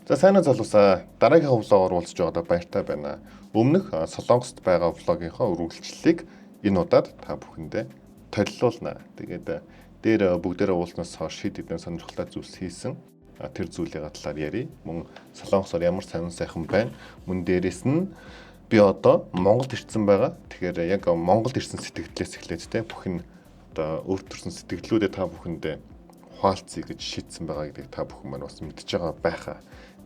За сайн уу залуусаа. Дараагийн влогоор уулзж байгаадаа баяртай байна. Өмнөх Солонгост байгаа влогийнхоо үргэлжлэлийг энэ удаад та бүхэндээ толилуулна. Тэгээд дээр бүгдээрээ уулзнаас хойш шид хэдэн сонирхолтой зүйлс хийсэн. Тэр зүйлийн талаар ярив. Мөн Солонгосоор ямар сонин сайхан байна. Мөн дээрэс нь би одоо Монголд ирсэн байгаа. Тэгэхээр яг Монголд ирсэн сэтгэлдлээс эхлээд те бүхэн одоо өөр төрсэн сэтгэлдлүүдэд та бүхэндээ хуалцъя гэж шийдсэн байгаа гэдгийг та бүхэн маань бас мэдж байгаа байхаа.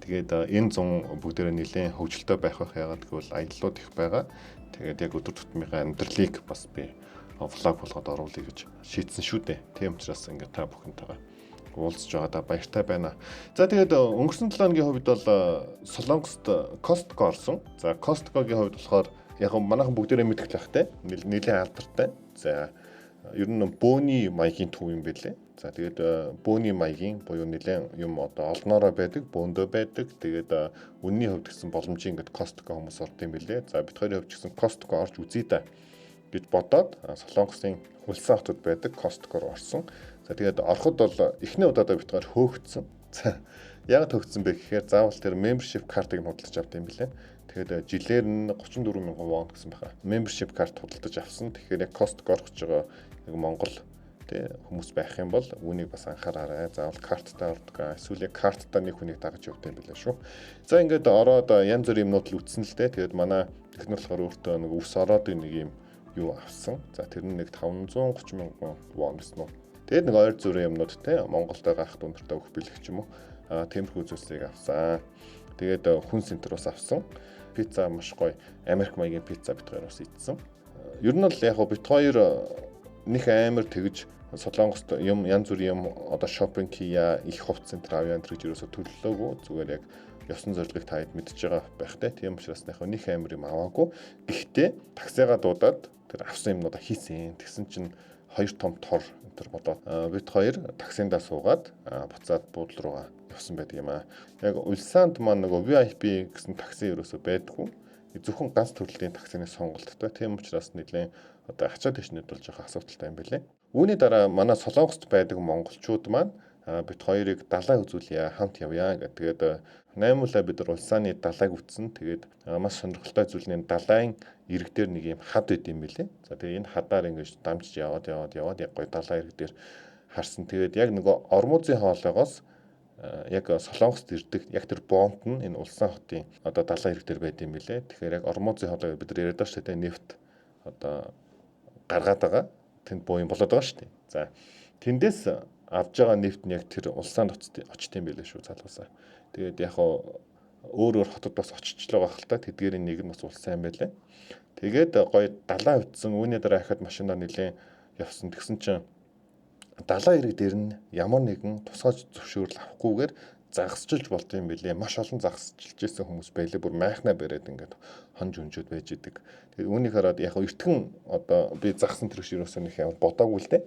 Тэгээд энэ зун бүгдээрээ нэлээд хөвгөлтэй байх яагаад гэвэл аяллууд их байгаа. Тэгээд яг өдөр тутмынхаа амьдралыг бас би влог болгоод оруулъя гэж шийдсэн шүү дээ. Тийм учраас ингээд та бүхэнтэйгээ уулзж байгаадаа баяртай байна. За тэгээд өнгөрсөн 7 өдрийн хувьд бол Солонгост Costco орсон. За Costco-гийн хувьд болохоор яг манайхан бүгдээрээ мэдэх л бахтай. Нэлээд алдартай. За ер нь бөөний маягийн төв юм байлээ. За тэгээд бөөний маягийн буюу нэлээд юм одоо олноороо байдаг, бөөндөө байдаг. Тэгээд үнний хувьд гэсэн боломжийн ингээд Costco хүмүүс орд юм байлээ. За бид хоёрын хувьд гэсэн Costco орж үзье да гэж бодоод Солонгосын Улсын хотод байдаг Costco руу орсон. За тэгээд ороход бол эхний удаадаа бид хоёр хөөгдсөн. За яг хөөгдсөн бэ гэхээр заавал тэр membership картыг худалдаж авт юм байлээ. Тэгээд жилээр нь 34,000 вон гэсэн байна. Membership карт худалдаж авсан. Тэгэхээр яг Costco орох гэж байгаа яг Монгол хүмүүс байх юм бол үүнийг бас анхаараарай. Заавал карттай ордог. Эсвэл яг карттаа нэг хүнийг дагаж явах юм билээ шүү. За ингээд ороод янз бүрийн юмнууд л үтсэн л дээ. Тэгээд манай технэр болохоор өөртөө нэг өвс ороодын нэг юм юу авсан. За тэр нь нэг 530,000 вон гэсэн үү. Тэгээд нэг ойр зүрийн юмнууд те Монголд байгаа ах дүндэртэй өгөх бэлэг ч юм уу. Тиймэрхүү зүйлсийг авсан. Тэгээд хүн центроос авсан. Пицца маш гоё. Америк маягийн пицца бид хоёр бас идсэн. Ер нь л яг бид хоёр нэг амар тэгж Солонгост юм янз бүрийн юм одоо шопинг хийя, их хувц центр авъя гэж юусоо төлөлөөгүй. Зүгээр яг ёсон зорилгыг та хэд мэдж байгаа байх те. Тийм учраас нэг амар юм аваагүй. Гэхдээ таксигаа дуудаад тэр авсан юмнуудаа хийсэн. Тэгсэн чинь хоёр том тор тэр бодоод бид хоёр таксиндаа суугаад буцаад буудлын руугаа явсан байдаг юм аа. Яг Улсанд маань нөгөө VIP гэсэн такси ерөөсөө байдгүй. Зөвхөн ганц төрлийн таксины сонголттой. Тийм учраас нэлээд одоо ачаа дэшнэд бол жоох асуудалтай юм байлээ. Үүний дараа манай Солонгост байдаг монголчууд маань бид хоёрыг далай үзүүлье, хамт явъя гэдэг. Тэгээд 8-улаа бид нар улсааны далайг үтсэн. Тэгээд маш сонирхолтой зүйл нь далайн ирэг дээр нэг юм хад байд юм билээ. За тэгээд энэ хадаар ингэж дамжиж яваад яг гоё далайн ирэг дээр харсан. Тэгээд яг нөгөө Ормузын хоолойгоос яг Солонгост ирдэг яг тэр бомб нь энэ улсын хотын одоо далайн ирэг дээр байд юм билээ. Тэгэхээр яг Ормузын хоолой бид нар яриад байгаа шүү дээ. Нефт одоо гаргаад байгаа. Тэнд боо юм болоод байгаа шүү дээ. За тэндээс авж байгаа нефт нь яг тэр улсаанд очт юм байлээ шүү залуусаа. Тэгээд яг өөр хотод бас очичлаа байх л та. Тэдгээрийн нэг нь бас улсан юм байлээ. Тэгээд гоё далайн утсан үүний дараа хахад машинаар нэлээд явсан. Тэгсэн чинь далайн ирэг дээр нь ямар нэгэн тусгаж зөвшөөрөл авахгүйгээр загасчилж болд юм билээ. Маш олон загасчилж байсан хүмүүс байлээ. Бүр майхнаа бариад ингээд хонж өнжөд байж идэг. Тэгээд үүнийг хараад яг эртхэн одоо би загсан тэр ширөөсөө нэг ямар бодоогүй л дээ.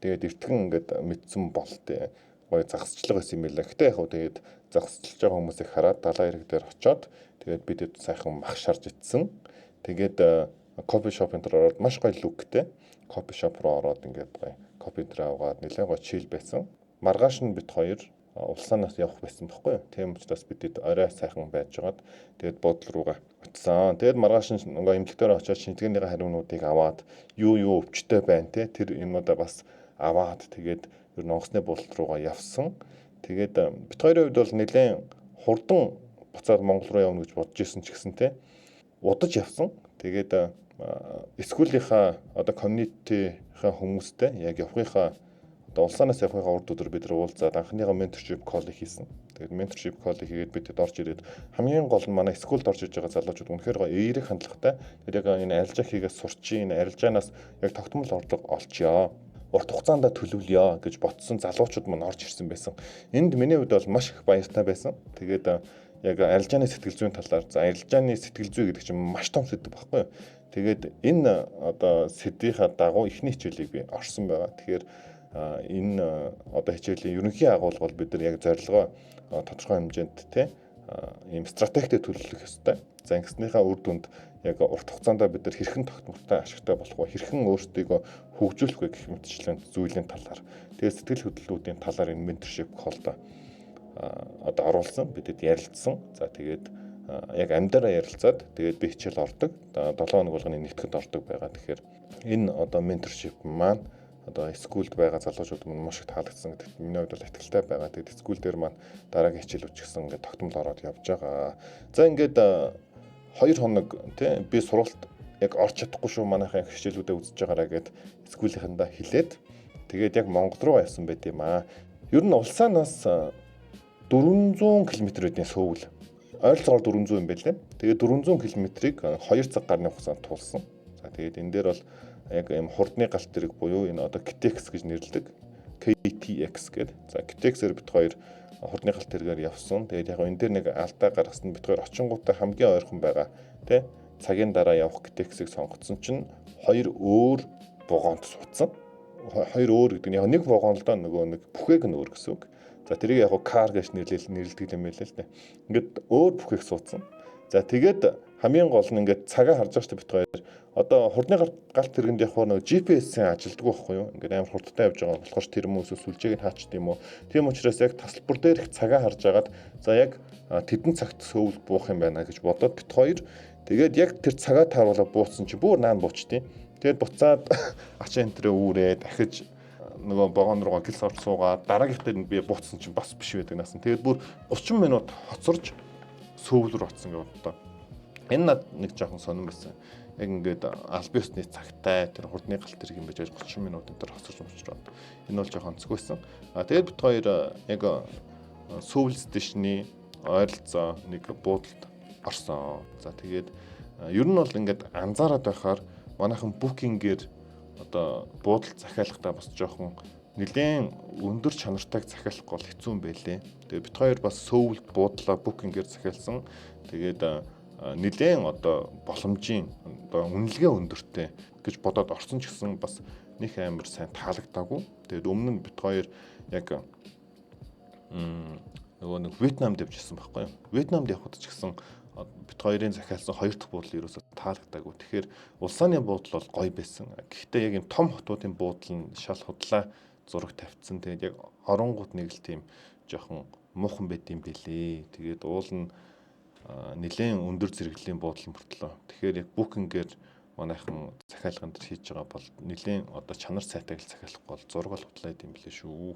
Тэгээд эртхэн ингээд мэдсэн болтой. Гоё загасчлага байсан юм билээ. Гэтэ яг тэгээд загасчилж байгаа хүмүүсийг хараад далайн ирэг дээр очиод тэгээд бид сайхан мах шарж ицсэн. Тэгээд кофе шоп энэ ороод маш гоё лүктэй. Кофе шоп руу ороод ингээд гоё кофе дээр аваад нэлээд гоё чил байсан. Маргааш нь бид хоёр улсаанаас явах байсан байхгүй юу. Тийм учраас бид орой сайхан байжгаад тэгээд буудлын руугаа очисан. Тэгээд маргааш нь нөгөө эмнэлэгтээр очиод шинжилгээнийхээ хариунуудыг аваад юу өвчтэй байна те тэр юмудаа бас аваад тэгээд ер нь онгоцны буудлын руугаа явсан. Тэгээд бид хоёрын хувьд бол нэлээд хурдан буцаад Монгол руу явна гэж бодож исэн ч гэсэн те удаж явсан. Тэгээд скуулийнхаа одоо community-ийнхаа хүмүүстэй яг явахынхаа одоо улсаанаас явахынхаа урд өдөр бид нар уулзаад анхныхаа mentorship call-ыг хийсэн. Тэгээд mentorship call-ыг хийгээд бид орж ирээд хамгийн гол нь манай скуулд орж иж байгаа залуучууд үнэхээр гоё эерэг хандлагатай. Тэгээд яг энэ арилжаа хийгээд сурчин, энэ арилжаанаас яг тогтмол орлого олчё. Урт хугацаанд төлөвлөё гэж ботсон залуучууд маань орж ирсэн байсан. Энд миний хувьд бол маш их баяртай байсан. Тэгээд яг арилжааны сэтгэл зүйн талаар за арилжааны сэтгэл зүй гэдэг чинь маш том сэдв байхгүй юу. Тэгээд энэ одоо сэдвийнхаа дагуу эхний хичээлийг би орсон байгаа. Тэгэхээр энэ одоо хичээлийн ерөнхий агуулга бол бид нар яг зорилгоо тодорхой хэмжээнд ийм стратегтэй төлөвлөх ёстой. За ингэснийхаа үр дүнд яг урт хугацаанд бид нар хэрхэн тогтмолтой ашигтай болох вэ? Хэрхэн өөрсдийгөө хөгжүүлэх вэ гэх мэтчлэн зүйлийн талаар. Тэгээд сэтгэл хөдлөлүүдийн талаар энэ mentorship call-да одоо оруулсан, бидэд ярилцсан. За тэгээд яг амьдараа ярилцаад тэгээд би хичээл ордог. 7 хоног болгоны нэгтгэд ордог байгаа. Тэгэхээр энэ одоо менторшип маань одоо скулд байгаа залуучууд маань маш их таалагдсан гэдэгт миний хувьд бол итгэлтэй байгаа. Тэгээд скул дээр маань дараагийн хичээлүүд ч гэсэн ингээд тогтмол ороод явж байгаа. За ингээд 2 хоног тий би суралт яг орч чадахгүй шүү манайхаа хичээлүүдэд үзэж байгаараа гэд скулийнхандаа хэлээд тэгээд яг Монгол руу явсан байт юм аа. Ер нь улсаанаас 400 км үдийн сөвөл ойролцоогоор 400 юм байлээ. Тэгээд 400 км-ийг 2 цаг гарны хугацаанд тулсан. За тэгээд энэ дээр бол яг юм хурдны галт тэрэг буюу энэ одоо KTX гэж нэрлэдэг. KTX гэдэг. За KTX-ээр бит хоёр хурдны галт тэрэгээр явсан. Тэгээд яг энэ дээр нэг алдаа гаргасан бит хоёр очингуудаа хамгийн ойрхон байгаа тий цагийн дараа явах KTX-ийг сонгоцсон чинь хоёр өөр вагонд суудсан. Хоёр өөр гэдэг нь яг нэг вагон л доо нөгөө нэг бүхээг нь өөр гэсэн үг. За тэрийг яг car гэж нэрлэдэг юм байлаа л дээ. Ингээд өөр бүхээг суудсан. За тэгээд хамгийн гол нь ингээд цагаа харж байгаа шүү бит хоёр. Одоо хурдны галт тэргэнд явах нэг GPS-ийн ажилддаг байхгүй юу? Ингээд амар хурдтай явж байгаа болохоор тэр хүмүүсээс сүлжээг нь хаачд юм уу? Тийм учраас яг тасалбар дээр их цагаа харж агаад за яг тэдэн цагт сөвл буух юм байна гэж бодоод бит хоёр тэгээд яг тэр цагаа тааруулаад бууцсан чи бүр наан буучтیں۔ Тэгээд буцаад ачаа энтрээ үүрээ дахиж нөгөө вагон руугаа гэл сорж суугаад дараагийнхтэр нь би бууцсан чинь бас биш байдаг наасан. Тэгээд бүр 30 минут хоцорж сөвл рүү оцсон гэж бодлоо. Энэ над нэг жоохон сонирн байсан. Яг ингээд албан ёсны цагтай тэр хурдны галт тэрэг юм байж 30 минут дээр хоцорч мөчрөө. Энэ бол жоохон онцгойсэн. Тэгээд бит хоёр яг сөвл стэйшний ойролцоо нэг буудалд орсон. За тэгээд ер нь бол ингээд анзаараад байхаар манайхан букингээр одоо буудалд захиалгахдаа бас жоохон нэлээд өндөр чанартай захиалах гол хэцүү юм байлээ. Тэгээд бит хоёр бас сөвл буудлаа букингээр захиалсан. Тэгээд нэлээд одоо боломжийн одоо үнэлгээ өндөртэй гэж бодоод орсон ч гэсэн бас нэг амар сайн таалагдаагүй. Тэгээд өмнө нь бит хоёр яг нөгөө нэг Вьетнамд явжсэн байхгүй юу? Вьетнамд явхад ч гэсэн бит хоёрын захиалсан хоёр дахь буудлын ерөөсөө таалагдаагүй. Тэгэхээр улсааны буудал бол гоё байсан. Гэхдээ яг юм том хотуудын буудал нь шал худлаа зураг тавьчихсан. Тэгээд яг оронгууд нэг л тийм жоохон муухан байд юм бэлээ. Тэгээд уул нь нэлээд өндөр зэрэглэлийн буудлын мөртлөө. Тэгэхээр яг букингээр манайхан захиалганд хийж байгаа бол нэлээд одоо чанар сайтай л захиалахгүй бол зураг бол худлаа юм бэлээ шүү.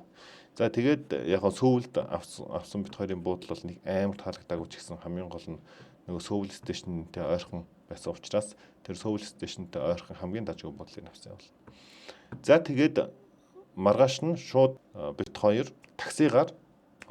За тэгээд яг сөвлд авсан бит хоёрын буудал бол нэг амар таалагдаагүй ч гэсэн хамгийн гол нь нөгөө сөвл стейшнтэй ойрхон байсан учраас тэр сөвл стейшнтэй ойрхон хамгийн дажгүй буудлыг авсан бол. За тэгээд маргааш нь шууд бит хоёр таксигаар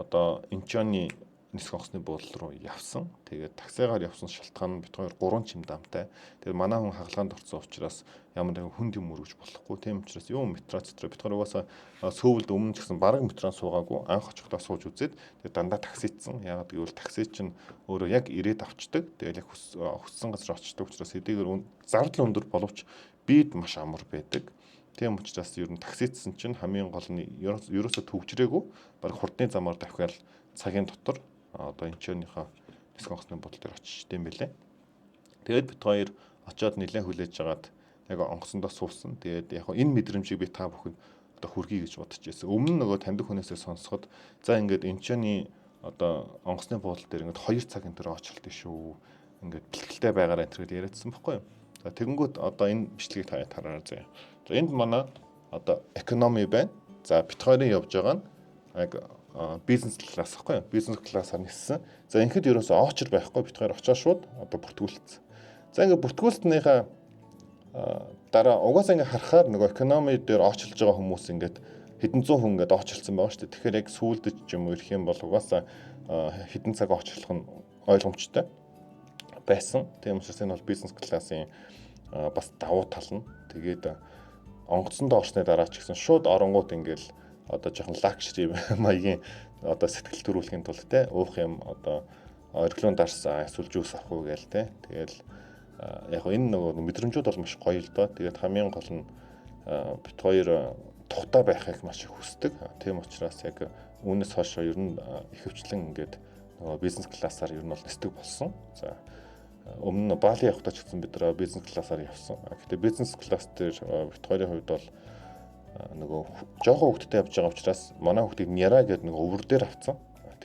одоо Инчоны нисэх онгоцны буудлал руу явсан. Тэгээд таксигаар явсан шалтгаан нь бит хоёр 3 чимдаамтай. Тэгээд манай хүн хагалгаанд орсон учраас ямар нэгэн хүнд юм өргөж болохгүй. Тийм учраас юм метро бит хоёр угаасаа сөвлд өмнө ч гэсэн бараг метрон суугаагүй анх очихдоо сууж үзээд тэгээд дандаа таксицсан. Яагаад гэвэл такси чинь өөрөө яг ирээд авчдаг. Тэгээд яг хүссэн газар очдог учраас хэдийгээр зардал өндөр боловч бид маш амар байдаг. Тийм учраас ер нь таксицсан чинь хамгийн гол нь ерөөсө төвчрээгүй бараг хурдны замаар давхиал цагийн дотор одоо Инчоныхоо нисэх онгоцны буудлын дээр очиж тийм байлээ. Тэгээд бит хоёр очиод нэлээд хүлээж агаад яг онгоцондоо суусан. Тэгээд яг энэ мэдрэмжийг би та бүхэнд одоо хүргэе гэж бодож байсан. Өмнө нөгөө таньдаг хүнээсээ сонсоход за ингээд Инчоны одоо онгоцны буудлын дээр ингээд 2 цаг энэ төр очилтын шүү. Ингээд бэлтгэлтэй байгаараа энэ төр яриадсан байхгүй юу? За тэгэнгүүт одоо энэ бичлэгийг та тараарай заяа. За энд манай одоо экономи байна. За бит хоёрын явж байгаа нь яг бизнес класс байхгүй юу? Бизнес классаар ниссэн. За ингээд ерөөсөө очор байхгүй бит хоёр очоо шууд одоо бүртгүүлсэн. За ингээд бүртгүүлснийхаа дараа угаасаа ингээд харахаар нөгөө экономи дээр очилж байгаа хүмүүс ингээд хэдэн зуун хүн ингээд очилсан байгаа шүү дээ. Тэгэхээр яг сүүлдэж ч юм уу ирэх юм бол угаасаа хэдэн цаг очирлох нь ойлгомжтой байсан. Тийм учраас энэ бол бизнес классын бас давуу тал нь. Тэгээд онгоцондоо орсны дараа ч гэсэн шууд оронгууд ингээд одоо жоохон лакшри маягийн одоо сэтгэл төрүүлэхийн тулд те уух юм одоо оргилуун дарсан эсвэл жуус авах уу гээл те. Тэгэл яг энэ нөгөө мэдрэмжүүд бол маш гоё л доо. Тэгээд хамгийн гол нь бит хоёр тухтай байхыг маш их хүсдэг. Тийм учраас яг үүнээс хойш ер нь ихэвчлэн ингээд нөгөө бизнес классаар ер нь бол нисдэг болсон. За өмнө Бали явахдаа ч гэсэн бид нөө бизнес классаар явсан. Гэхдээ бизнес класс дээр бит хоёрын хувьд бол нөгөө жоохон хөвгттэй явж байгаа учраас манай хөвгтийг Няра гэдэг нэг өвөр дээр авцсан.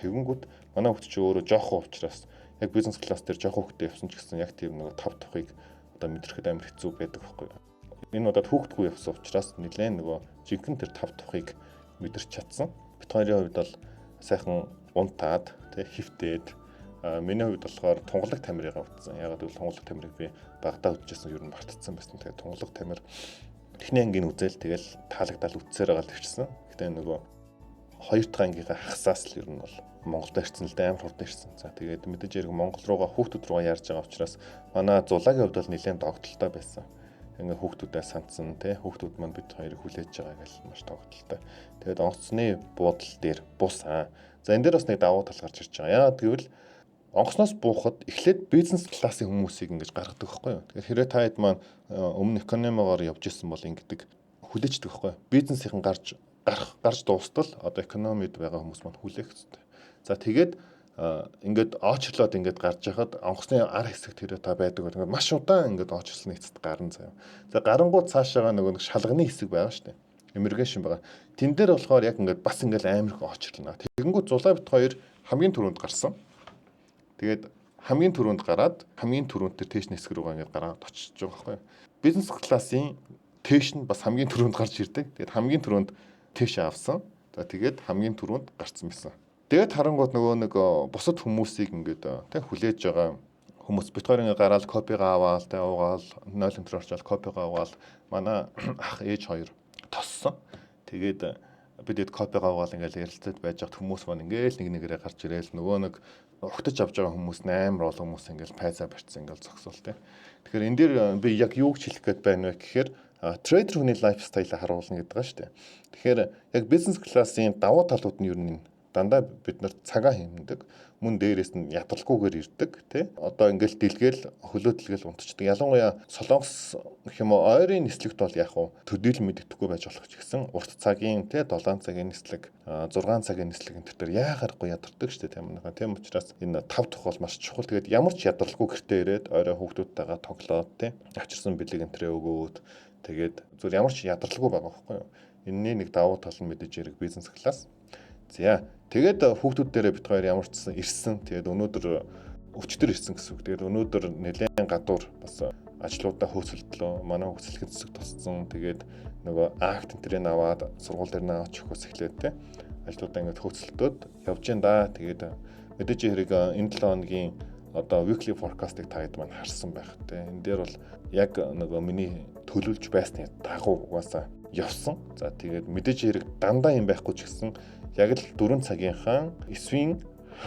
Тэгэнгүүт манай хүүхд чи өөрөө жоохон уучраас яг бизнес класс дээр жоохон хүүхдээ явсан ч гэсэн яг тийм нэг тав тухыг одоо мэдрэхэд амар хэцүү байдаг байхгүй. Энэ удаад хүүхдгүй явсан учраас нэлээд нөгөө жинхэнэ тэр тав тухыг мэдэрч чадсан. Бид хоёрын хувьд бол сайхан унтаад тэг хөвтөөд миний хувьд болохоор тунгалаг тамирыг авчихсан. Ягаад гэвэл тунгалаг тамирыг би багадаа үзчихсэн ер нь мартцсан байсан. Тэгээд тунгалаг тамир эхний ангийн үзэл тэгэл таалагдал үтсээр байгаа л ирсэн. Гэтэ нөгөө хоёр дахь ангийнхаа хагасаас л ер нь бол Монголд ирсэн л амар хурдан ирсэн. За тэгээд мэдээж хэрэг Монгол руугаа хүүхдүүд руугаа ярьж байгаа учраас манай зулаагийн хувьд бол нэлээд догтлолтой байсан. Ингээ хүүхдүүдээ сандсан тий хүүхдүүд маань бид хоёрыг хүлээж байгаа гэж маш тогтолтой. Тэгээд онгоцны буудлын дээр бус За энэ дээр бас нэг давуу тал гарч ирж байгаа. Яагаад гэвэл онгоцноос буухад эхлээд бизнес классын хүмүүсийг ингэж гаргадаг байхгүй юу. Тэгэхээр хэрэг та хэд маань өмнө экономиогоор явж исэн бол ингэдэг хүлээждэг байхгүй юу. Бизнесийн гарч дуустал одоо экономид байгаа хүмүүс маань хүлээх хэрэгтэй. За тэгээд ингээд очрлоод ингээд гарч яхад онгоцны ар хэсэгт хэрэг та байдаг бол ингээд маш удаан ингээд очрлсны эцэст гарна заяа. За гарангууд цаашаага нэг шалганы хэсэг байгаа шүү дээ. Иммиграшн байгаа. Тэн дээр болохоор яг ингээд бас ингээд амар их очрлно. Тэгэнгүүт зулаа бит хоёр хамгийн түрүүнд гарсан. Тэгээд хамгийн түрүүнд гараад хамгийн түрүүнд тэр тэшний хэсэг рүүгээ ингээд гараад очиж байгаа байхгүй юу. Бизнес классын тэш нь бас хамгийн түрүүнд гарч ирдэг. Тэгээд хамгийн түрүүнд тэш авсан. За тэгээд хамгийн түрүүнд гарцсан байсан. Тэгээд харангууд нөгөө нэг бусад хүмүүсийг ингээд тэг хүлээж байгаа хүмүүс бит хоёрын гараад копигаа аваад тэг уугаал 0 энтер орчоод копигаа аваад манай ах ээж хоёр тоссон. Тэгээд бидэд копигаа аваад ингээд ярилцаад байж хат хүмүүс маань ингээд нэг нэгээрээ гарч ирээл нөгөө нэг угтаж авч байгаа хүмүүс амар олон хүмүүс ингээд пайза барьцсан ингээд зогсоол тэг. Тэгэхээр энэ дээр би яг юу гэж хэлэх гээд байна вэ гэхээр трейдер хүний лайфстайлыг харуулна гэдэг байгаа шүү дээ. Тэгэхээр яг бизнес классын давуу талууд нь юу нь дандаа бид нарт цагаа хэмнэдэг. Мөн дээрээс нь ядралгүйгээр ирдэг тий. Одоо ингээл дэлгээл хөлөөдлгээл унтчихдаг. Ялангуяа солонгос гэх юм уу ойрын нислэгт бол яг уу төдийл мэддэхгүй байж болох ч гэсэн урт цагийн тий 7 цагийн нислэг 6 цагийн нислэг энэ төр яагаргүй ядардаг шүү дээ тийм нэг. Тийм учраас энэ 5 дахь бол маш чухал. Тэгээд ямар ч ядралгүй гэртээ ирээд орой хүүхдүүдтэйгээ тоглоод тий авчирсан бэлэг энтрээ өгөөд тэгээд зүгээр ямар ч ядралгүй байгаа байхгүй юу. Энэний нэг давуу тал нь мэдээж хэрэг бизнес класс. За тэгээд хүүхдүүд дээрээ бит хоёр ямар ч ирсэн. Тэгээд өнөөдөр өчтөр ирсэн гэсэн үг. Тэгээд өнөөдөр нэлээд гадуур бас ажлуудаа хөөцөлдлөө. Манай хөөцөлгөн цэцэг тусцсан. Тэгээд нөгөө акт энтрийг аваад сургууль дээр нь авч өгөхөөс эхлээд те ажлуудаа ингээд хөөцөлтөөд явж гин да. Тэгээд мэдээж хэрэг энэ 7 хоногийн одоо weekly forecast-ыг та хэд маань харсан байх те. Энэ дээр бол яг нөгөө миний төлөвлөж байсны дагуу угаасаа явсан. За тэгээд мэдээж хэрэг дандаа юм байхгүй ч гэсэн яг л 4 цагийнхаа 9-ийн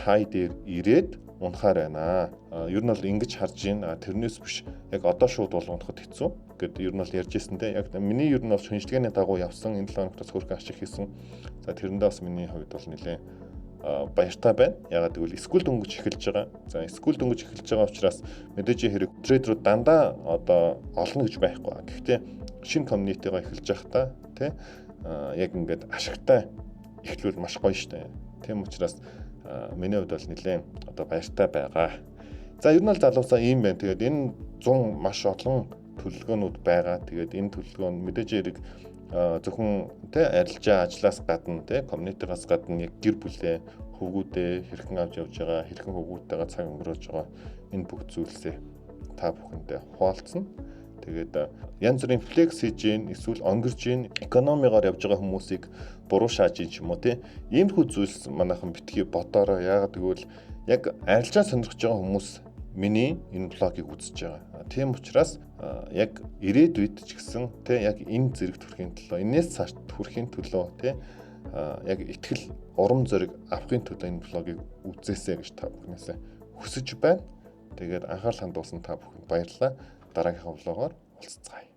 хай дээр ирээд унахаар байна. Ер нь бол ингэж харж байна. Тэрнээс биш яг одоо шууд бол унахад хэцүү. Гэт ер нь бол ярьж ирсэнтэй. Яг миний ер нь бол шинжилгээний дагуу явсан энэ 7 хоногт хөрх ашиг хийсэн. За тэрэндээ бас миний хувьд бол нэлээ баяртай байна. Ягаад гэвэл скул дөнгөж эхэлж байгаа. За скул дөнгөж эхэлж байгаа учраас мэдээж хэрэг трейдерүүд дандаа одоо олно гэж байхгүй. Гэхдээ шинэ комьюнитигаа эхэлж байхдаа тий яг ингээд ашигтай эхлүүл маш гоё штэ. Тийм учраас миний хувьд бол нэлээд одоо баяртай байгаа. За ер нь л залуусаа ийм байна. Тэгээд энэ 100 маш олон төлөвлөгөөнүүд байгаа. Тэгээд энэ төлөвлөгөө нь мэдээж хэрэг зөвхөн тэ арилжаа ажлаас гадна тэ комьюнитигаас гадна яг гэр бүлээ хөвгүүдээ хэрхэн авч явж байгаа, хэрхэн хөвгүүдтэйгээ цаг өнгөрөөж байгаа энэ бүх зүйлсээ та бүхэндээ хуваалцсан. Тэгээд янз бүрийн флекс хийж гин эсвэл онгирж гин экономигаар явж байгаа хүмүүсийг буруу шааж гин ч юм уу тий. Иймэрхүү зүйлс манайхан битгий бодороо. Яагаад гэвэл яг арилжаа сонирхож байгаа хүмүүс миний энэ блогийг үзэж байгаа. Тийм учраас яг ирээдүйд ч гэсэн тий яг энэ зэрэгт хүрэхин төлөө, энэс цааш хүрэхин төлөө тий яг ихтгэл урам зориг авахын төлөө энэ блогийг үзээсэй гэж та бүхнээсээ хүсэж байна. Тэгээд анхаарал хандуулсан та бүхэнд баярлалаа. Дараагийн влогоор уулзцгаая.